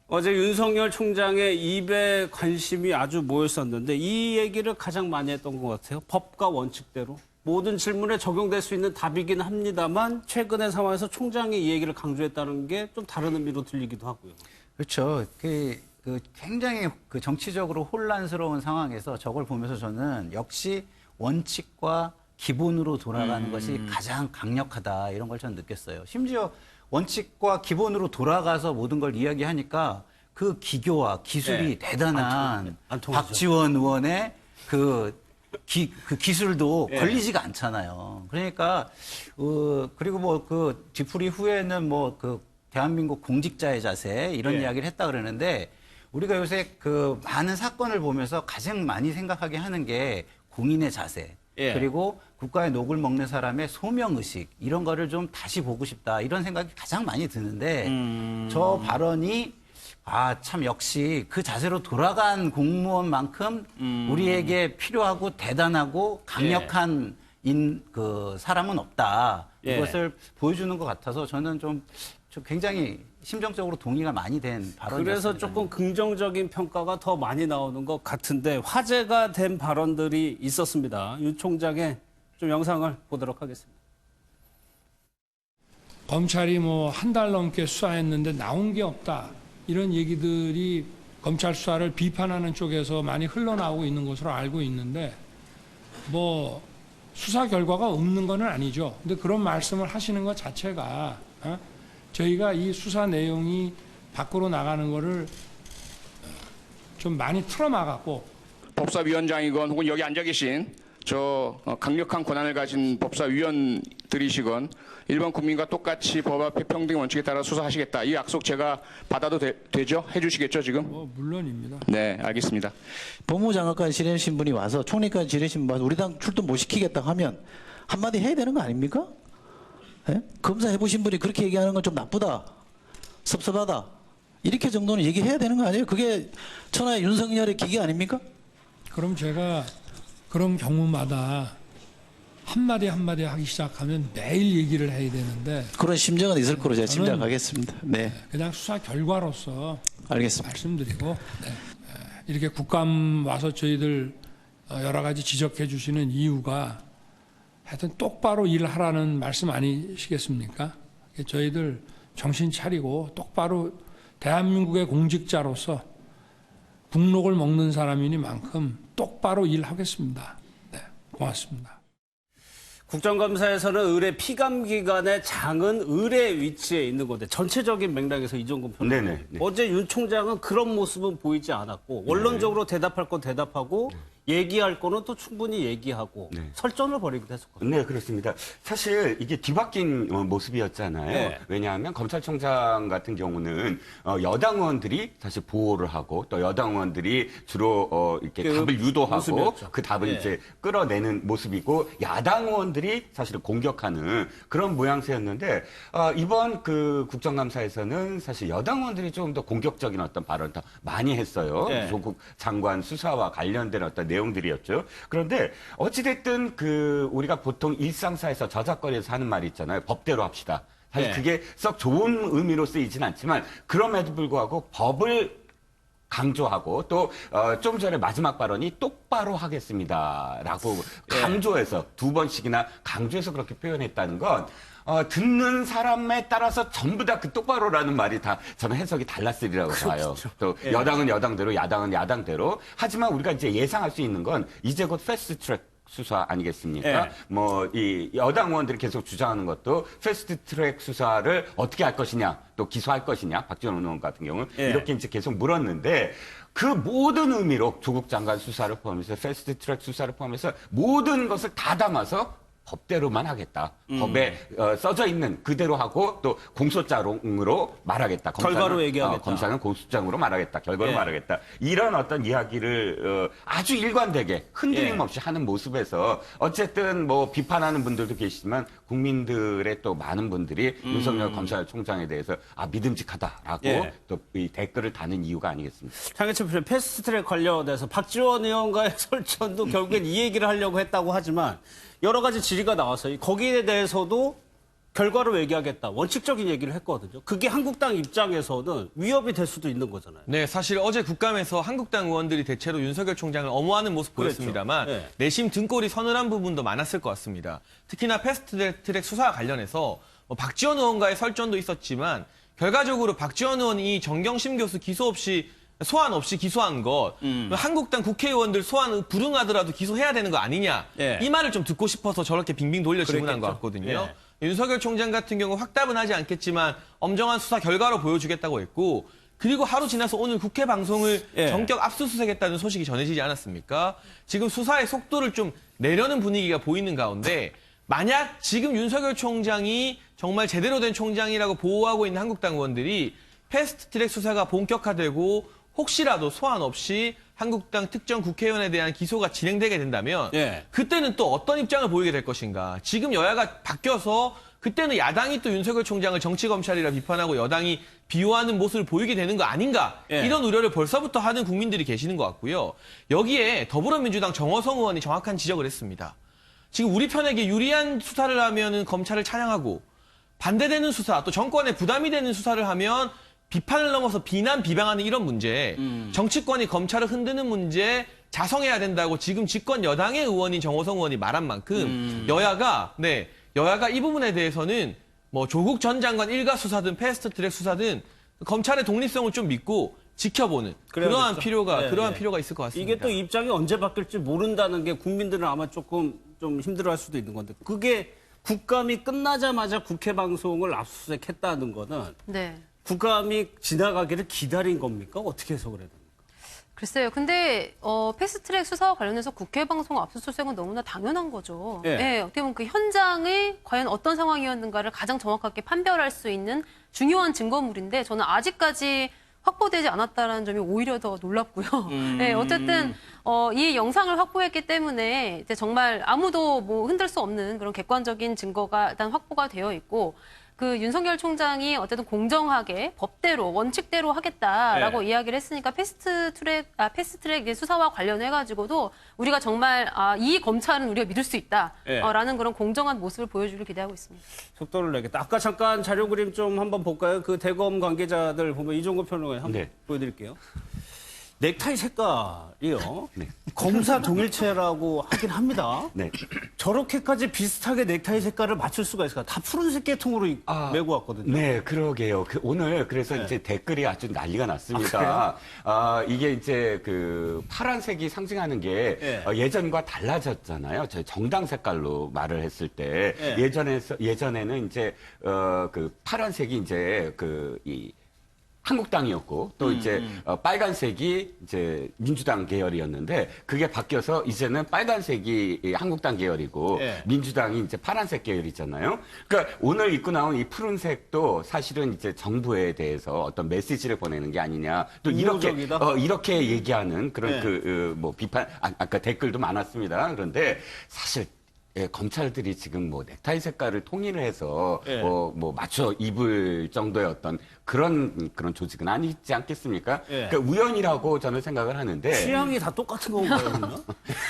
어제 윤석열 총장의 입에 관심이 아주 모였었는데 이 얘기를 가장 많이 했던 것 같아요. 법과 원칙대로. 모든 질문에 적용될 수 있는 답이긴 합니다만 최근의 상황에서 총장이 이 얘기를 강조했다는 게 좀 다른 의미로 들리기도 하고요. 그렇죠. 굉장히 정치적으로 혼란스러운 상황에서 저걸 보면서 저는 역시 원칙과 기본으로 돌아가는 것이 가장 강력하다 이런 걸 저는 느꼈어요. 심지어 원칙과 기본으로 돌아가서 모든 걸 이야기하니까 그 기교와 기술이 대단한 안 통하죠. 박지원 의원의 그 기술도 걸리지가 않잖아요. 그러니까 그리고 뭐 그 뒤풀이 후에는 뭐 그 대한민국 공직자의 자세 이런 이야기를 했다 그러는데 우리가 요새 그 많은 사건을 보면서 가장 많이 생각하게 하는 게 공인의 자세 그리고 국가의 녹을 먹는 사람의 소명의식 이런 거를 좀 다시 보고 싶다 이런 생각이 가장 많이 드는데 저 발언이 참 역시 그 자세로 돌아간 공무원만큼 우리에게 필요하고 대단하고 강력한 그 사람은 없다. 이것을 보여주는 것 같아서 저는 좀 굉장히 심정적으로 동의가 많이 된 발언이었습니다. 그래서 조금 긍정적인 평가가 더 많이 나오는 것 같은데 화제가 된 발언들이 있었습니다. 윤 총장의 좀 영상을 보도록 하겠습니다. 검찰이 뭐 한 달 넘게 수사했는데 나온 게 없다. 이런 얘기들이 검찰 수사를 비판하는 쪽에서 많이 흘러나오고 있는 것으로 알고 있는데 뭐 수사 결과가 없는 건 아니죠. 근데 그런 말씀을 하시는 것 자체가 저희가 이 수사 내용이 밖으로 나가는 거를 좀 많이 틀어막았고 법사위원장이건 혹은 여기 앉아 계신 저 강력한 권한을 가진 법사위원들이시건 일반 국민과 똑같이 법 앞에 평등 원칙에 따라 수사하시겠다. 이 약속 제가 받아도 되죠? 해주시겠죠 지금? 물론입니다. 네, 알겠습니다. 법무장관까지 지내신 분이 와서 총리까지 지내신 분 와서 우리 당 출동 못 시키겠다 하면 한마디 해야 되는 거 아닙니까? 예? 검사해보신 분이 그렇게 얘기하는 건 좀 나쁘다, 섭섭하다 이렇게 정도는 얘기해야 되는 거 아니에요? 그게 천하의 윤석열의 기계 아닙니까? 그럼 제가 그런 경우마다 한마디 한마디 하기 시작하면 매일 얘기를 해야 되는데 그런 심정은 있을 거로 제가 짐작하겠습니다. 네, 그냥 수사 결과로서 알겠습니다. 말씀드리고 이렇게 국감 와서 저희들 여러 가지 지적해 주시는 이유가 하여튼 똑바로 일하라는 말씀 아니시겠습니까? 저희들 정신 차리고 똑바로 대한민국의 공직자로서 국록을 먹는 사람이니만큼 똑바로 일하겠습니다. 네, 고맙습니다. 국정감사에서는 의뢰 피감기관의 장은 의뢰 위치에 있는 건데 전체적인 맥락에서 이종근 평론가님. 어제 윤 총장은 그런 모습은 보이지 않았고 원론적으로 대답할 건 대답하고 얘기할 거는 또 충분히 얘기하고 설전을 벌이기도 했었거든요. 네, 그렇습니다. 사실 이게 뒤바뀐 모습이었잖아요. 네. 왜냐하면 검찰총장 같은 경우는 여당 의원들이 사실 보호를 하고 또 여당 의원들이 주로 이렇게 답을 유도하고 모습이었죠. 그 답을 이제 끌어내는 모습이고 야당 의원들이 사실은 공격하는 그런 모양새였는데 이번 그 국정감사에서는 사실 여당 의원들이 좀 더 공격적인 어떤 발언을 더 많이 했어요. 조국 장관 수사와 관련된 어떤 내용들이었죠. 그런데 어찌됐든 그 우리가 보통 일상사에서 저작거리에서 하는 말이 있잖아요. 법대로 합시다. 사실 그게 썩 좋은 의미로 쓰이진 않지만 그럼에도 불구하고 법을 강조하고 또 좀 전에 마지막 발언이 똑바로 하겠습니다라고 강조해서 두 번씩이나 강조해서 그렇게 표현했다는 건 듣는 사람에 따라서 전부 다 그 똑바로라는 말이 다 저는 해석이 달랐으리라고 봐요. 또 여당은 여당대로 야당은 야당대로. 하지만 우리가 이제 예상할 수 있는 건 이제 곧 패스트트랙 수사 아니겠습니까? 뭐 이 여당 의원들이 계속 주장하는 것도 패스트트랙 수사를 어떻게 할 것이냐, 또 기소할 것이냐, 박지원 의원 같은 경우는 이렇게 이제 계속 물었는데 그 모든 의미로 조국 장관 수사를 포함해서 패스트트랙 수사를 포함해서 모든 것을 다 담아서 법대로만 하겠다. 법에 써져 있는 그대로 하고 또 공소장으로 말하겠다. 결과로 얘기하겠다. 검사는 공소장으로 말하겠다. 결과로 말하겠다. 이런 어떤 이야기를 아주 일관되게 흔들림 없이 하는 모습에서 어쨌든 뭐 비판하는 분들도 계시지만 국민들의 또 많은 분들이 윤석열 검찰총장에 대해서 믿음직하다라고 또 이 댓글을 다는 이유가 아니겠습니까? 장혜철 표현 패스트트랙 관련돼서 박지원 의원과의 설전도 결국엔 이 얘기를 하려고 했다고 하지만 여러 가지 질의가 나와서 거기에 대해서도 결과로 얘기하겠다. 원칙적인 얘기를 했거든요. 그게 한국당 입장에서는 위협이 될 수도 있는 거잖아요. 네, 사실 어제 국감에서 한국당 의원들이 대체로 윤석열 총장을 엄호하는 모습 보였습니다만 그렇죠. 네. 내심 등골이 서늘한 부분도 많았을 것 같습니다. 특히나 패스트트랙 수사와 관련해서 박지원 의원과의 설전도 있었지만 결과적으로 박지원 의원이 정경심 교수 소환 없이 기소한 것, 한국당 국회의원들 소환 불응하더라도 기소해야 되는 거 아니냐, 예. 이 말을 좀 듣고 싶어서 저렇게 빙빙 돌려 질문한 것 그랬겠죠. 같거든요. 윤석열 총장 같은 경우 확답은 하지 않겠지만 엄정한 수사 결과로 보여주겠다고 했고, 그리고 하루 지나서 오늘 국회 방송을 예. 전격 압수수색했다는 소식이 전해지지 않았습니까? 지금 수사의 속도를 좀 내려는 분위기가 보이는 가운데 만약 지금 윤석열 총장이 정말 제대로 된 총장이라고 보호하고 있는 한국당 의원들이 패스트트랙 수사가 본격화되고 혹시라도 소환 없이 한국당 특정 국회의원에 대한 기소가 진행되게 된다면 예. 그때는 또 어떤 입장을 보이게 될 것인가. 지금 여야가 바뀌어서 그때는 야당이 또 윤석열 총장을 정치검찰이라 비판하고 여당이 비호하는 모습을 보이게 되는 거 아닌가. 예. 이런 우려를 벌써부터 하는 국민들이 계시는 것 같고요. 여기에 더불어민주당 정호성 의원이 정확한 지적을 했습니다. 지금 우리 편에게 유리한 수사를 하면은 검찰을 찬양하고 반대되는 수사, 또 정권에 부담이 되는 수사를 하면 비판을 넘어서 비난, 비방하는 이런 문제, 정치권이 검찰을 흔드는 문제 자성해야 된다고 지금 집권 여당의 의원인 정호성 의원이 말한 만큼 여야가 이 부분에 대해서는 뭐 조국 전 장관 일가 수사든 패스트트랙 수사든 검찰의 독립성을 좀 믿고 지켜보는 그러한 필요가 있을 것 같습니다. 이게 또 입장이 언제 바뀔지 모른다는 게 국민들은 아마 조금 좀 힘들어할 수도 있는 건데 그게 국감이 끝나자마자 국회 방송을 압수수색했다는 거는 네. 국감이 지나가기를 기다린 겁니까? 어떻게 해석을 해야 됩니까? 글쎄요. 근데 패스트트랙 수사와 관련해서 국회 방송 압수수색은 너무나 당연한 거죠. 예. 네, 어떻게 보면 그 현장이 과연 어떤 상황이었는가를 가장 정확하게 판별할 수 있는 중요한 증거물인데 저는 아직까지 확보되지 않았다는 점이 오히려 더 놀랍고요. 네, 어쨌든 이 영상을 확보했기 때문에 이제 정말 아무도 뭐 흔들 수 없는 그런 객관적인 증거가 일단 확보가 되어 있고 그 윤석열 총장이 어쨌든 공정하게 법대로 원칙대로 하겠다라고 이야기를 했으니까 패스트트랙 수사와 관련해가지고도 우리가 정말 이 검찰은 우리가 믿을 수 있다라는 그런 공정한 모습을 보여주길 기대하고 있습니다. 속도를 내겠다. 아까 잠깐 자료 그림 좀 한번 볼까요? 그 대검 관계자들 보면 이종구 평론가님 한번 보여드릴게요. 넥타이 색깔이요. 네. 검사 동일체라고 하긴 합니다. 네. 저렇게까지 비슷하게 넥타이 색깔을 맞출 수가 있을까? 다 푸른색 계통으로 메고 왔거든요. 네, 그러게요. 오늘 그래서 이제 댓글이 아주 난리가 났습니다. 이게 이제 그 파란색이 상징하는 게 예전과 달라졌잖아요. 저희 정당 색깔로 말을 했을 때 예전에는 이제 그 파란색이 이제 이 한국당이었고 또 이제 빨간색이 이제 민주당 계열이었는데 그게 바뀌어서 이제는 빨간색이 한국당 계열이고 민주당이 이제 파란색 계열이잖아요. 그러니까 오늘 입고 나온 이 푸른색도 사실은 이제 정부에 대해서 어떤 메시지를 보내는 게 아니냐. 또 이렇게 얘기하는 그런 뭐 비판 아까 댓글도 많았습니다. 그런데 사실 검찰들이 지금 뭐 넥타이 색깔을 통일을 해서 뭐 맞춰 입을 정도의 어떤 그런 조직은 아니지 않겠습니까? 그러니까 우연이라고 저는 생각을 하는데 취향이 다 똑같은 건가요, 그러면?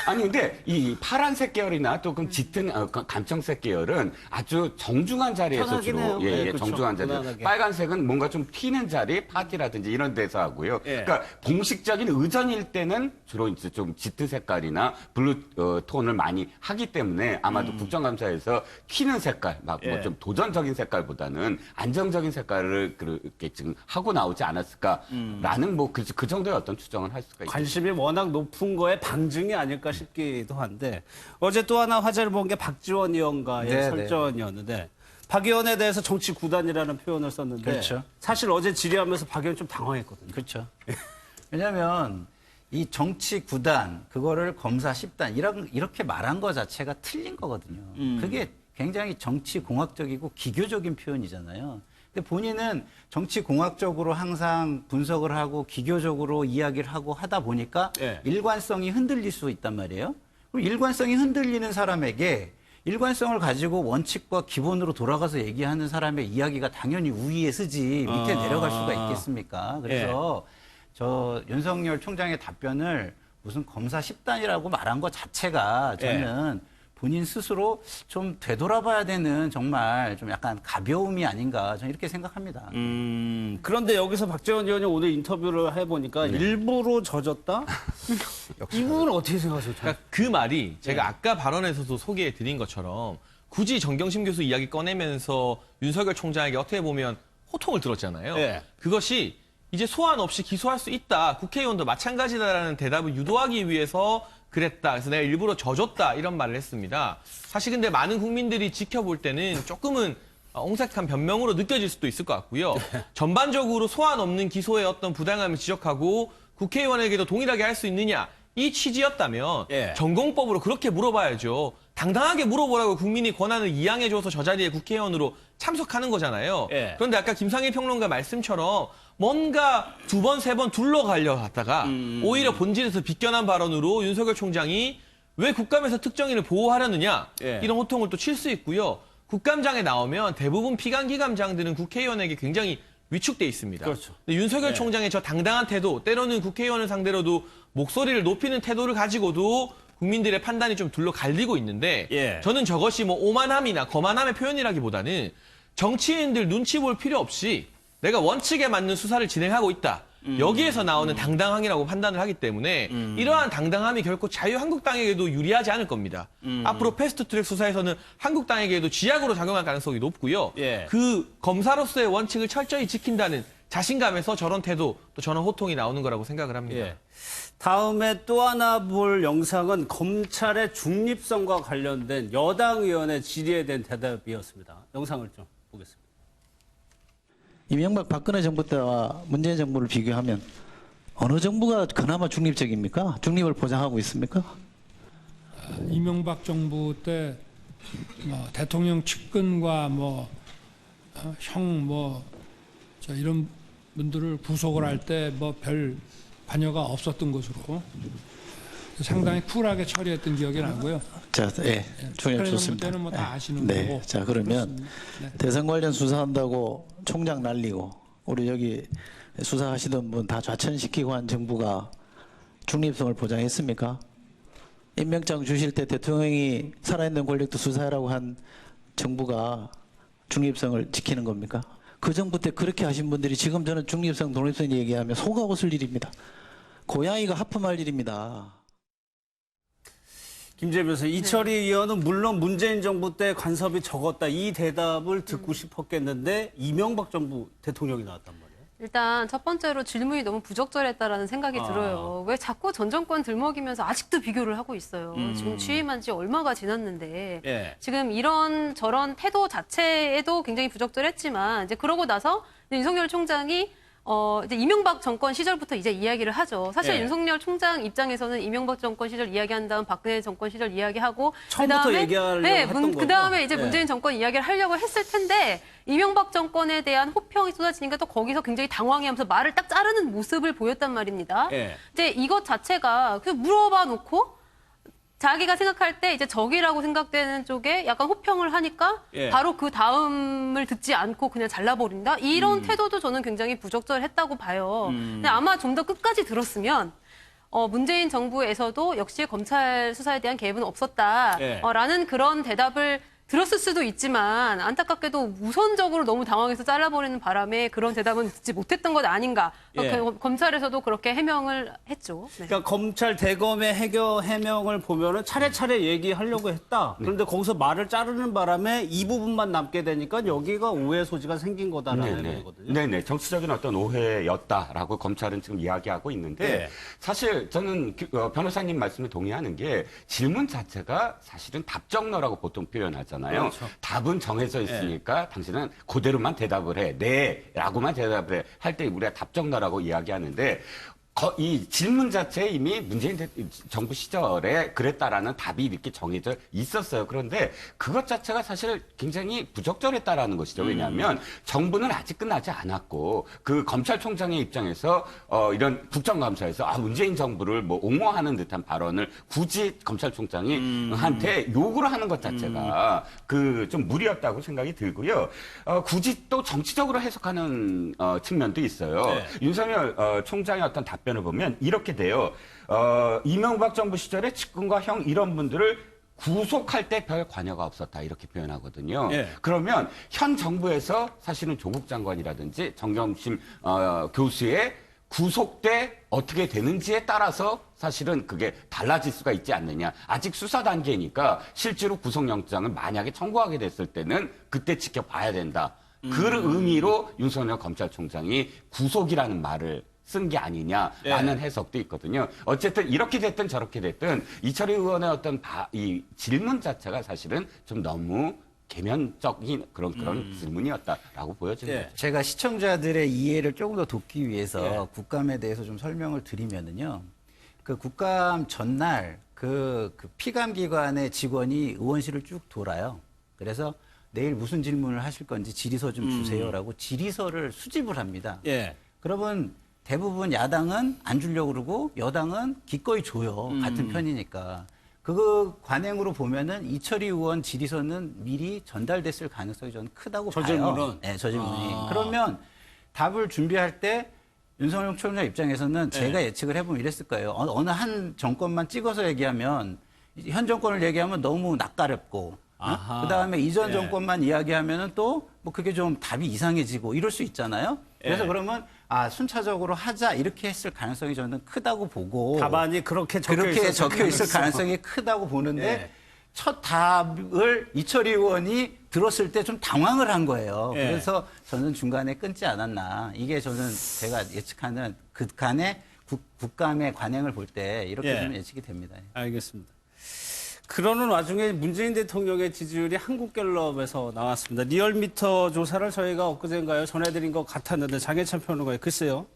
아니 근데 이 파란색 계열이나 또 그 짙은 감청색 계열은 아주 정중한 자리에서 주로 그렇죠. 정중한 자리. 무난하게. 빨간색은 뭔가 좀 튀는 자리, 파티라든지 이런 데서 하고요. 그러니까 공식적인 의전일 때는 주로 이제 좀 짙은 색깔이나 블루 톤을 많이 하기 때문에 아마도 국정감사에서 튀는 색깔, 막 뭐 좀 도전적인 색깔보다는 안정적인 색깔을 그렇게 지금 하고 나오지 않았을까라는 뭐 그 정도의 어떤 추정을 할 수가 있습니다. 관심이 워낙 높은 거에 방증이 아닐까 싶기도 한데 어제 또 하나 화제를 본 게 박지원 의원과의 설전이었는데 박 의원에 대해서 정치 구단이라는 표현을 썼는데 그렇죠. 사실 어제 질의하면서 박 의원 좀 당황했거든요. 그렇죠. 왜냐하면 이 정치 구단 그거를 검사 10단 이렇게 말한 거 자체가 틀린 거거든요. 그게 굉장히 정치 공학적이고 기교적인 표현이잖아요. 근데 본인은 정치 공학적으로 항상 분석을 하고 기교적으로 이야기를 하고 하다 보니까 일관성이 흔들릴 수 있단 말이에요. 그럼 일관성이 흔들리는 사람에게 일관성을 가지고 원칙과 기본으로 돌아가서 얘기하는 사람의 이야기가 당연히 우위에 서지 밑에 내려갈 수가 있겠습니까? 그래서 저 윤석열 총장의 답변을 무슨 검사 10단이라고 말한 것 자체가 저는 본인 스스로 좀 되돌아봐야 되는 정말 좀 약간 가벼움이 아닌가 저는 이렇게 생각합니다. 그런데 여기서 박재원 의원이 오늘 인터뷰를 해보니까 일부러 젖었다? 이 부분은 어떻게 생각하세요? 그러니까 그 말이 제가 아까 발언에서도 소개해 드린 것처럼 굳이 정경심 교수 이야기 꺼내면서 윤석열 총장에게 어떻게 보면 호통을 들었잖아요. 네. 그것이 이제 소환 없이 기소할 수 있다. 국회의원도 마찬가지다라는 대답을 유도하기 위해서 그랬다. 그래서 내가 일부러 져줬다. 이런 말을 했습니다. 사실 근데 많은 국민들이 지켜볼 때는 조금은 옹색한 변명으로 느껴질 수도 있을 것 같고요. 전반적으로 소환 없는 기소의 어떤 부당함을 지적하고 국회의원에게도 동일하게 할 수 있느냐. 이 취지였다면 예. 전공법으로 그렇게 물어봐야죠. 당당하게 물어보라고 국민이 권한을 이양해줘서 저 자리에 국회의원으로 참석하는 거잖아요. 예. 그런데 아까 김상일 평론가 말씀처럼 뭔가 두 번, 세 번 둘러가려 하다가 오히려 본질에서 비껴난 발언으로 윤석열 총장이 왜 국감에서 특정인을 보호하려느냐 예. 이런 호통을 또 칠 수 있고요. 국감장에 나오면 대부분 피감기감장들은 국회의원에게 굉장히 위축돼 있습니다. 그렇죠. 근데 윤석열 총장의 저 당당한 태도, 때로는 국회의원을 상대로도 목소리를 높이는 태도를 가지고도 국민들의 판단이 좀 둘러 갈리고 있는데 예. 저는 저것이 뭐 오만함이나 거만함의 표현이라기보다는 정치인들 눈치 볼 필요 없이 내가 원칙에 맞는 수사를 진행하고 있다. 여기에서 나오는 당당함이라고 판단을 하기 때문에 이러한 당당함이 결코 자유한국당에게도 유리하지 않을 겁니다. 앞으로 패스트트랙 수사에서는 한국당에게도 쥐약으로 작용할 가능성이 높고요. 예. 그 검사로서의 원칙을 철저히 지킨다는 자신감에서 저런 태도, 또 저런 호통이 나오는 거라고 생각을 합니다. 예. 다음에 또 하나 볼 영상은 검찰의 중립성과 관련된 여당 의원의 질의에 대한 대답이었습니다. 영상을 좀 보겠습니다. 이명박 박근혜 정부 때와 문재인 정부를 비교하면 어느 정부가 그나마 중립적입니까? 중립을 보장하고 있습니까? 이명박 정부 때 대통령 측근과 이런 분들을 구속을 할 때 별 관여가 없었던 것으로 상당히 쿨하게 처리했던 기억이 나고요. 자, 예, 중립 박근혜 좋습니다. 정부 때는 다 아시는 네, 거고. 자 그러면 대선 관련 수사한다고 총장 날리고 우리 여기 수사하시던 분 다 좌천시키고 한 정부가 중립성을 보장했습니까? 임명장 주실 때 대통령이 살아있는 권력도 수사하라고 한 정부가 중립성을 지키는 겁니까? 그 정부 때 그렇게 하신 분들이 지금 저는 중립성, 독립성 얘기하면 속아 웃을 일입니다. 고양이가 하품할 일입니다. 김재현 변호사, 이철희 의원은 물론 문재인 정부 때 간섭이 적었다. 이 대답을 듣고 싶었겠는데 이명박 정부 대통령이 나왔단 말이에요. 일단 첫 번째로 질문이 너무 부적절했다라는 생각이 들어요. 왜 자꾸 전 정권 들먹이면서 아직도 비교를 하고 있어요. 지금 취임한 지 얼마가 지났는데 예. 지금 이런 저런 태도 자체에도 굉장히 부적절했지만 이제 그러고 나서 윤석열 총장이 이제 이명박 정권 시절부터 이제 이야기를 하죠. 사실 예. 윤석열 총장 입장에서는 이명박 정권 시절 이야기한 다음 박근혜 정권 시절 이야기하고 처음부터 얘기하려고 했던 거고. 그다음에 이제 예. 문재인 정권 이야기를 하려고 했을 텐데 이명박 정권에 대한 호평이 쏟아지니까 또 거기서 굉장히 당황해하면서 말을 딱 자르는 모습을 보였단 말입니다. 예. 이제 이것 자체가 그냥 물어봐 놓고 자기가 생각할 때 이제 적이라고 생각되는 쪽에 약간 호평을 하니까 예. 바로 그 다음을 듣지 않고 그냥 잘라버린다? 이런 태도도 저는 굉장히 부적절했다고 봐요. 근데 아마 좀 더 끝까지 들었으면 문재인 정부에서도 역시 검찰 수사에 대한 개입은 없었다. 예. 라는 그런 대답을 들었을 수도 있지만 안타깝게도 우선적으로 너무 당황해서 잘라버리는 바람에 그런 대답은 듣지 못했던 것 아닌가. 예. 검찰에서도 그렇게 해명을 했죠. 네. 그러니까 검찰 대검의 해명을 보면은 차례차례 얘기하려고 했다. 그런데 거기서 말을 자르는 바람에 이 부분만 남게 되니까 여기가 오해 소지가 생긴 거다라는 거거든요. 네네. 정치적인 어떤 오해였다라고 검찰은 지금 이야기하고 있는데 네. 사실 저는 변호사님 말씀에 동의하는 게 질문 자체가 사실은 답정너라고 보통 표현하잖아요. 그렇죠. 답은 정해져 있으니까 당신은 그대로만 대답을 해. 네라고만 대답을 해. 할 때 우리가 답정너라고 이야기하는데 이 질문 자체에 이미 문재인 정부 시절에 그랬다라는 답이 이렇게 정해져 있었어요. 그런데 그것 자체가 사실 굉장히 부적절했다라는 것이죠. 왜냐하면 정부는 아직 끝나지 않았고 그 검찰총장의 입장에서 이런 국정감사에서 문재인 정부를 뭐 옹호하는 듯한 발언을 굳이 검찰총장이 한테 요구를 하는 것 자체가 그 좀 무리였다고 생각이 들고요. 굳이 또 정치적으로 해석하는 측면도 있어요. 네. 윤석열 총장의 어떤 답변을 보면 이렇게 돼요. 이명박 정부 시절에 측근과 형 이런 분들을 구속할 때 별 관여가 없었다 이렇게 표현하거든요. 예. 그러면 현 정부에서 사실은 조국 장관이라든지 정경심 교수의 구속 때 어떻게 되는지에 따라서 사실은 그게 달라질 수가 있지 않느냐. 아직 수사 단계니까 실제로 구속영장을 만약에 청구하게 됐을 때는 그때 지켜봐야 된다. 그 의미로 윤석열 검찰총장이 구속이라는 말을 쓴 게 아니냐라는 해석도 있거든요. 어쨌든 이렇게 됐든 저렇게 됐든 이철희 의원의 어떤 이 질문 자체가 사실은 좀 너무 개면적인 그런 질문이었다라고 보여집니다. 제가 시청자들의 이해를 조금 더 돕기 위해서 국감에 대해서 좀 설명을 드리면은요. 그 국감 전날 그 피감기관의 직원이 의원실을 쭉 돌아요. 그래서 내일 무슨 질문을 하실 건지 질의서 좀 주세요라고 질의서를 수집을 합니다. 예. 그러면 대부분 야당은 안 주려고 그러고 여당은 기꺼이 줘요. 같은 편이니까. 그 관행으로 보면은 이철희 의원 질의서는 미리 전달됐을 가능성이 저는 크다고 저 봐요. 질문은? 네, 저 질문이. 그러면 답을 준비할 때 윤석열 총장 입장에서는 제가 예측을 해보면 이랬을 거예요. 어느 한 정권만 찍어서 얘기하면 현 정권을 얘기하면 너무 낯가렵고 그다음에 이전 정권만 이야기하면은 또 뭐 그게 좀 답이 이상해지고 이럴 수 있잖아요. 그래서 그러면 순차적으로 하자 이렇게 했을 가능성이 저는 크다고 보고 답안이 그렇게 적혀 있을 가능성이 크다고 보는데 첫 답을 이철희 의원이 들었을 때 좀 당황을 한 거예요. 그래서 저는 중간에 끊지 않았나. 이게 저는 제가 예측하는 그간의 국감의 관행을 볼 때 이렇게 좀 예측이 됩니다. 알겠습니다. 그러는 와중에 문재인 대통령의 지지율이 한국갤럽에서 나왔습니다. 리얼미터 조사를 저희가 엊그제인가요? 전해드린 것 같았는데 장혜찬 평론가의 글쎄요.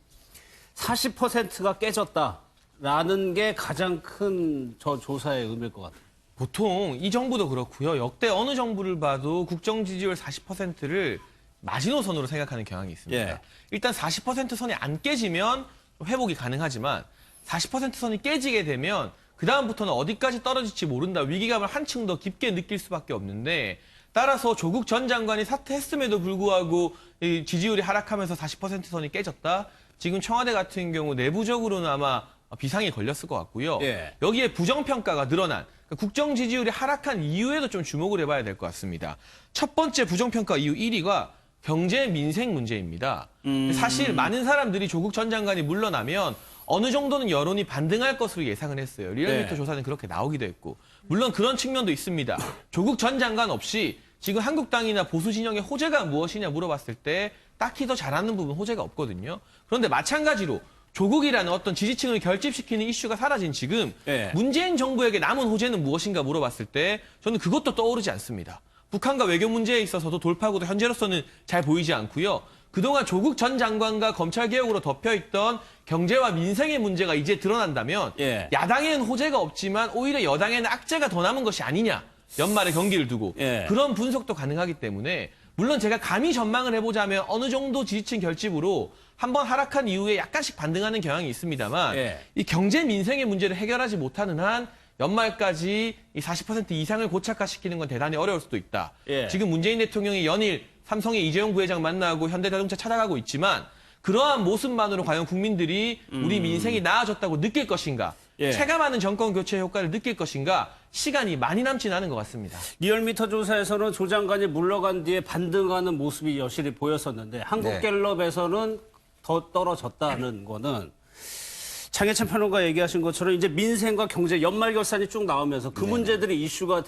40%가 깨졌다라는 게 가장 큰 저 조사의 의미일 것 같아요. 보통 이 정부도 그렇고요. 역대 어느 정부를 봐도 국정 지지율 40%를 마지노선으로 생각하는 경향이 있습니다. 일단 40% 선이 안 깨지면 회복이 가능하지만 40% 선이 깨지게 되면 그다음부터는 어디까지 떨어질지 모른다. 위기감을 한층 더 깊게 느낄 수밖에 없는데 따라서 조국 전 장관이 사퇴했음에도 불구하고 이 지지율이 하락하면서 40% 선이 깨졌다. 지금 청와대 같은 경우 내부적으로는 아마 비상이 걸렸을 것 같고요. 여기에 부정평가가 늘어난 국정 지지율이 하락한 이유에도 좀 주목을 해봐야 될 것 같습니다. 첫 번째 부정평가 이유 1위가 경제 민생 문제입니다. 사실 많은 사람들이 조국 전 장관이 물러나면 어느 정도는 여론이 반등할 것으로 예상을 했어요. 리얼미터 조사는 그렇게 나오기도 했고. 물론 그런 측면도 있습니다. 조국 전 장관 없이 지금 한국당이나 보수 진영의 호재가 무엇이냐 물어봤을 때 딱히 더 잘하는 부분 호재가 없거든요. 그런데 마찬가지로 조국이라는 어떤 지지층을 결집시키는 이슈가 사라진 지금 문재인 정부에게 남은 호재는 무엇인가 물어봤을 때 저는 그것도 떠오르지 않습니다. 북한과 외교 문제에 있어서도 돌파구도 현재로서는 잘 보이지 않고요. 그동안 조국 전 장관과 검찰개혁으로 덮여있던 경제와 민생의 문제가 이제 드러난다면 야당에는 호재가 없지만 오히려 여당에는 악재가 더 남은 것이 아니냐. 연말에 경기를 두고. 그런 분석도 가능하기 때문에 물론 제가 감히 전망을 해보자면 어느 정도 지지층 결집으로 한번 하락한 이후에 약간씩 반등하는 경향이 있습니다만 이 경제 민생의 문제를 해결하지 못하는 한 연말까지 이 40% 이상을 고착화시키는 건 대단히 어려울 수도 있다. 지금 문재인 대통령이 연일 삼성의 이재용 부회장 만나고 현대자동차 찾아가고 있지만 그러한 모습만으로 과연 국민들이 우리 민생이 나아졌다고 느낄 것인가? 체감하는 정권 교체 효과를 느낄 것인가? 시간이 많이 남지는 않은 것 같습니다. 리얼미터 조사에서는 조 장관이 물러간 뒤에 반등하는 모습이 여실히 보였었는데 한국갤럽에서는 더 떨어졌다는 거는 장혜찬 평론가 얘기하신 것처럼 이제 민생과 경제 연말 결산이 쭉 나오면서 그 문제들이 이슈가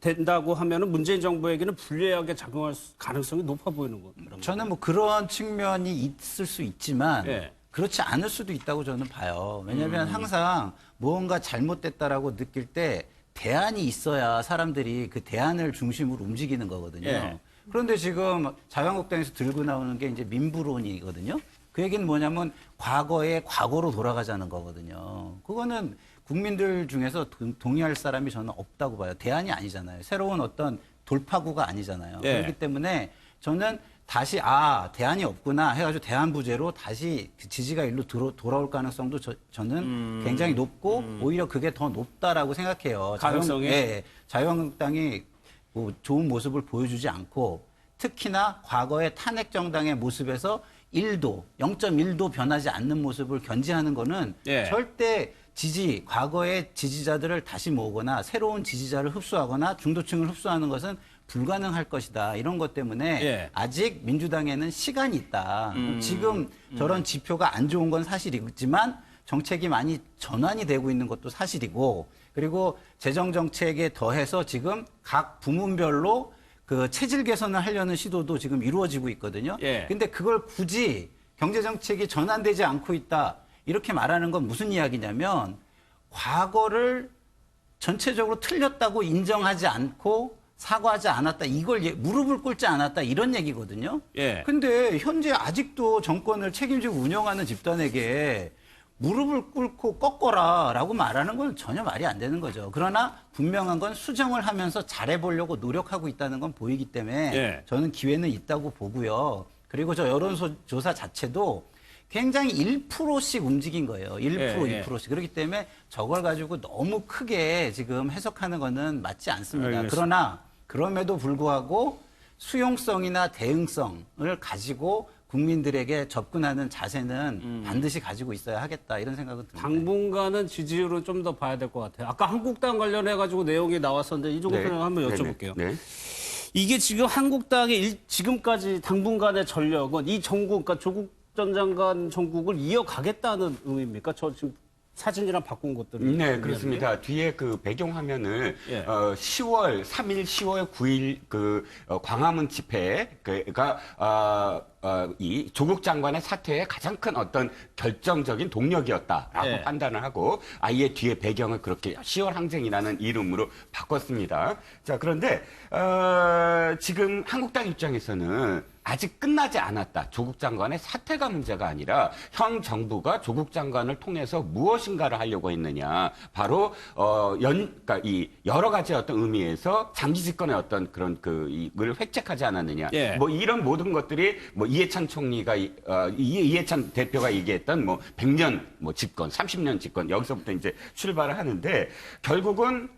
된다고 하면은 문재인 정부에게는 불리하게 작용할 가능성이 높아 보이는 겁니다. 저는 뭐 그런 측면이 있을 수 있지만 그렇지 않을 수도 있다고 저는 봐요. 왜냐하면 항상 무언가 잘못됐다라고 느낄 때 대안이 있어야 사람들이 그 대안을 중심으로 움직이는 거거든요. 그런데 지금 자유한국당에서 들고 나오는 게 이제 민부론이거든요. 그 얘기는 뭐냐면 과거의 과거로 돌아가자는 거거든요. 그거는 국민들 중에서 동의할 사람이 저는 없다고 봐요. 대안이 아니잖아요. 새로운 어떤 돌파구가 아니잖아요. 그렇기 때문에 저는 다시 대안이 없구나 해가지고 대안 부재로 다시 그 지지가 일로 돌아올 가능성도 저는 굉장히 높고 오히려 그게 더 높다라고 생각해요. 가능성이? 자유한국당이 뭐 좋은 모습을 보여주지 않고 특히나 과거의 탄핵 정당의 모습에서 0.1도 변하지 않는 모습을 견지하는 거는 예. 절대 과거의 지지자들을 다시 모으거나 새로운 지지자를 흡수하거나 중도층을 흡수하는 것은 불가능할 것이다. 이런 것 때문에 예. 아직 민주당에는 시간이 있다. 지금 저런 지표가 안 좋은 건 사실이지만 정책이 많이 전환이 되고 있는 것도 사실이고, 그리고 재정 정책에 더해서 지금 각 부문별로 그 체질 개선을 하려는 시도도 지금 이루어지고 있거든요. 예. 근데 그걸 굳이 경제 정책이 전환되지 않고 있다. 이렇게 말하는 건 무슨 이야기냐면 과거를 전체적으로 틀렸다고 인정하지 않고 사과하지 않았다. 이걸 무릎을 꿇지 않았다. 이런 얘기거든요. 예. 근데 현재 아직도 정권을 책임지고 운영하는 집단에게 무릎을 꿇고 꺾어라라고 말하는 건 전혀 말이 안 되는 거죠. 그러나 분명한 건 수정을 하면서 잘해보려고 노력하고 있다는 건 보이기 때문에 예. 저는 기회는 있다고 보고요. 그리고 저 여론조사 자체도 굉장히 1%씩 움직인 거예요. 1%, 예, 예. 2%씩. 그렇기 때문에 저걸 가지고 너무 크게 지금 해석하는 거는 맞지 않습니다. 알겠습니다. 그러나 그럼에도 불구하고 수용성이나 대응성을 가지고 국민들에게 접근하는 자세는 반드시 가지고 있어야 하겠다 이런 생각은 듭니다. 당분간은 지지율을 좀 더 봐야 될 것 같아요. 아까 한국당 관련해가지고 내용이 나왔었는데 이종호 네. 변호사 한번 네네. 여쭤볼게요. 네. 이게 지금 한국당의 지금까지 당분간의 전력은 이 정국, 그러니까 조국 전 장관 정국을 이어가겠다는 의미입니까? 저 지금 사진이랑 바꾼 것들을. 네, 그렇습니다. 뒤에 그 배경 화면을 예. 10월 3일, 10월 9일 그 광화문 집회가 이 조국 장관의 사퇴에 가장 큰 어떤 결정적인 동력이었다라고 예. 판단을 하고 아예 뒤에 배경을 그렇게 10월 항쟁이라는 이름으로 바꿨습니다. 자, 그런데 지금 한국당 입장에서는 아직 끝나지 않았다. 조국 장관의 사퇴가 문제가 아니라 현 정부가 조국 장관을 통해서 무엇인가를 하려고 했느냐. 바로 그러니까 이 여러 가지 어떤 의미에서 장기 집권의 어떤 그런 이걸 획책하지 않았느냐. 예. 뭐 이런 모든 것들이 뭐 이해찬 총리가 이해찬 대표가 얘기했던 뭐 100년 뭐 집권, 30년 집권 여기서부터 이제 출발을 하는데 결국은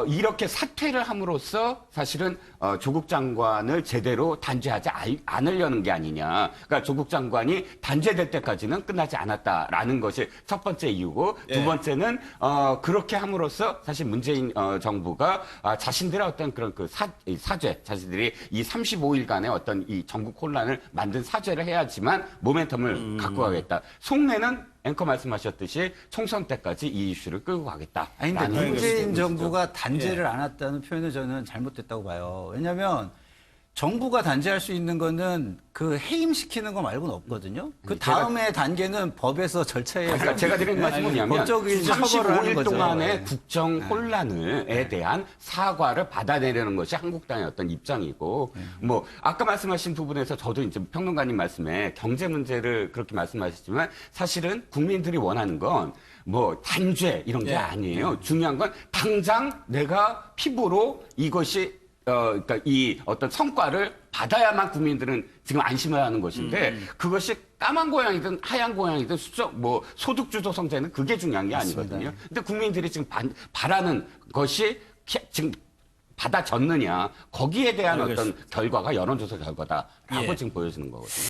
이렇게 사퇴를 함으로써 사실은 조국 장관을 제대로 단죄하지 않으려는 게 아니냐. 그러니까 조국 장관이 단죄될 때까지는 끝나지 않았다라는 것이 첫 번째 이유고 예. 두 번째는 그렇게 함으로써 사실 문재인 정부가 자신들의 어떤 그런 그 사죄, 자신들이 이 35일간의 어떤 이 전국 혼란을 만든 사죄를 해야지만 모멘텀을 갖고 가겠다. 속내는 앵커 말씀하셨듯이 총선 때까지 이 이슈를 끌고 가겠다. 아니, 근데 라는 문재인 것이죠. 정부가 단죄를 안 했다는 표현을 저는 잘못됐다고 봐요. 왜냐하면 정부가 단죄할 수 있는 거는 그 해임시키는 거 말고는 없거든요. 그 다음에 단계는 법에서 절차에 그러니까 제가 드리는 말씀은 뭐냐면 법적인 처벌을 하는 35일 거죠. 동안의 국정 혼란에 대한 사과를 받아내려는 것이 한국당의 어떤 입장이고 뭐 아까 말씀하신 부분에서 저도 이제 평론가님 말씀에 경제 문제를 그렇게 말씀하셨지만 사실은 국민들이 원하는 건 뭐 단죄 이런 게 아니에요. 중요한 건 당장 내가 피부로 이것이 그러니까 이 어떤 성과를 받아야만 국민들은 지금 안심을 하는 것인데 그것이 까만 고양이든 하얀 고양이든 소득주도 성장은 그게 중요한 게 아니거든요. 근데 국민들이 지금 바라는 것이 지금 받아졌느냐 거기에 대한 어떤 결과가 여론조사 결과다라고 예. 지금 보여지는 거거든요.